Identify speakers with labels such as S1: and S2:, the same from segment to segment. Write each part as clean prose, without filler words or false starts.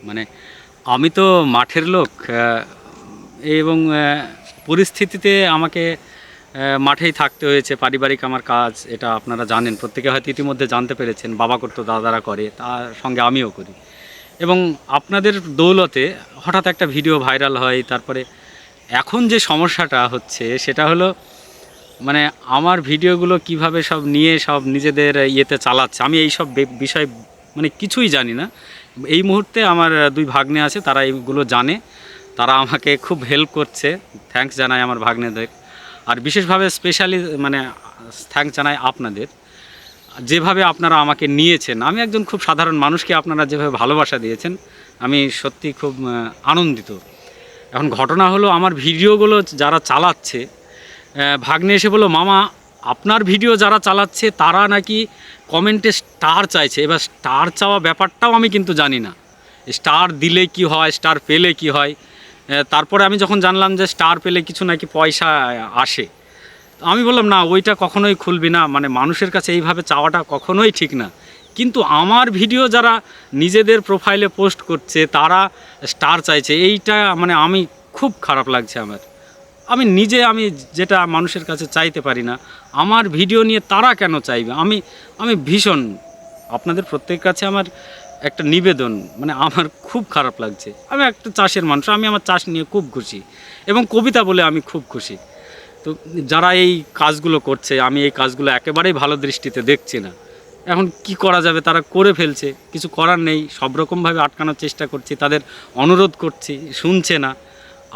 S1: মানে আমি তো মাঠের লোক, এবং পরিস্থিতিতে আমাকে মাঠেই থাকতে হয়েছে। পারিবারিক আমার কাজ, এটা আপনারা জানেন, প্রত্যেকে হয়তো ইতিমধ্যে জানতে পেরেছেন। বাবা করতো, দাদারা করে, তার সঙ্গে আমিও করি। এবং আপনাদের দৌলতে হঠাৎ একটা ভিডিও ভাইরাল হয়। তারপরে এখন যে সমস্যাটা হচ্ছে সেটা হলো, মানে আমার ভিডিওগুলো কিভাবে সব নিয়ে সব নিজেদের ইয়েতে চালাচ্ছে, আমি এই সব বিষয় মানে কিছুই জানি না। এই মুহূর্তে আমার দুই ভাগ্নে আছে, তারা এইগুলো জানে, তারা আমাকে খুব হেল্প করছে। থ্যাঙ্কস জানাই আমার ভাগ্নেদের। আর বিশেষভাবে স্পেশালি মানে থ্যাঙ্কস জানাই আপনাদের, যেভাবে আপনারা আমাকে নিয়েছেন। আমি একজন খুব সাধারণ মানুষকে আপনারা যেভাবে ভালোবাসা দিয়েছেন, আমি সত্যি খুব আনন্দিত। এখন ঘটনা হলো, আমার ভিডিওগুলো যারা চালাচ্ছে, ভাগ্নে এসে বললো, মামা আপনার ভিডিও যারা চালাচ্ছে তারা নাকি কমেন্টে স্টার চাইছে। এবার স্টার চাওয়া ব্যাপারটাও আমি কিন্তু জানি না, স্টার দিলে কি হয়, স্টার পেলে কি হয়। তারপরে আমি যখন জানলাম যে স্টার পেলে কিছু নাকি পয়সা আসে, আমি বললাম না, ওইটা কখনোই খুলবি না, মানে মানুষের কাছে এইভাবে চাওয়াটা কখনোই ঠিক না। কিন্তু আমার ভিডিও যারা নিজেদের প্রোফাইলে পোস্ট করছে তারা স্টার চাইছে, এইটা মানে আমি খুব খারাপ লাগছে আমার। আমি যেটা মানুষের কাছে চাইতে পারি না, আমার ভিডিও নিয়ে তারা কেন চাইবে? আমি ভীষণ আপনাদের প্রত্যেকের কাছে আমার একটা নিবেদন, মানে আমার খুব খারাপ লাগছে। আমি একটা চাষের মানুষ, আমি আমার চাষ নিয়ে খুব খুশি, এবং কবিতা বলে আমি খুব খুশি। তো যারা এই কাজগুলো করছে, আমি এই কাজগুলো একেবারেই ভালো দৃষ্টিতে দেখছি না। এখন কি করা যাবে, তারা করে ফেলছে, কিছু করার নেই। সব রকমভাবে আটকানোর চেষ্টা করছি, তাদের অনুরোধ করছি, শুনছে না।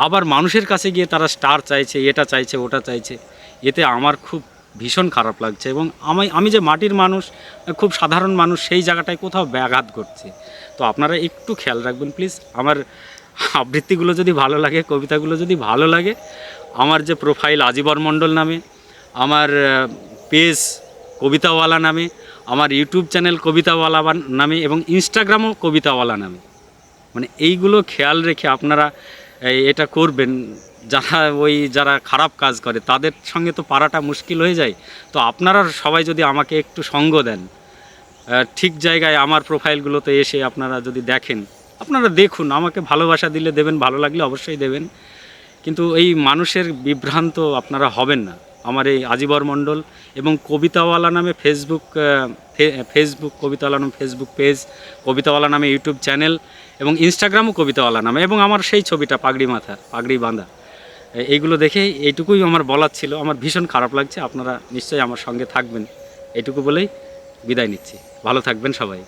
S1: আবার মানুষের কাছে গিয়ে তারা স্টার চাইছে, এটা চাইছে, ওটা চাইছে। এতে আমার খুব ভীষণ খারাপ লাগছে। এবং আমি যে মাটির মানুষ, খুব সাধারণ মানুষ, সেই জায়গাটায় কোথাও ব্যাঘাত ঘটছে। তো আপনারা একটু খেয়াল রাখবেন প্লিজ। আমার আবৃত্তিগুলো যদি ভালো লাগে, কবিতাগুলো যদি ভালো লাগে, আমার যে প্রোফাইল আজিবর মণ্ডল নামে, আমার পেজ কবিতাওয়ালা নামে, আমার ইউটিউব চ্যানেল কবিতাওয়ালা নামে, এবং ইনস্টাগ্রামও কবিতাওয়ালা নামে, মানে এইগুলো খেয়াল রেখে আপনারা এটা করবেন। যারা খারাপ কাজ করে তাদের সঙ্গে তো পারাটা মুশকিল হয়ে যায়। তো আপনারা সবাই যদি আমাকে একটু সঙ্গ দেন, ঠিক জায়গায় আমার প্রোফাইলগুলোতে এসে আপনারা যদি দেখেন, আপনারা দেখুন, আমাকে ভালোবাসা দিলে দেবেন, ভালো লাগলে অবশ্যই দেবেন। কিন্তু এই মানুষের বিভ্রান্ত আপনারা হবেন না। আমার এই আজিবর মণ্ডল এবং কবিতাওয়ালা নামে ফেসবুক কবিতাওয়ালা নামে ফেসবুক পেজ, কবিতাওয়ালা নামে ইউটিউব চ্যানেল, এবং ইনস্টাগ্রামও কবিতাওয়ালা নামে, এবং আমার সেই ছবিটা পাগড়ি মাথা, পাগড়ি বাঁধা। এইগুলো দেখে এইটুকুই আমার বলার ছিল। আমার ভীষণ খারাপ লাগছে, আপনারা নিশ্চয়ই আমার সঙ্গে থাকবেন, এইটুকু বলেই বিদায় নিচ্ছি। ভালো থাকবেন সবাই।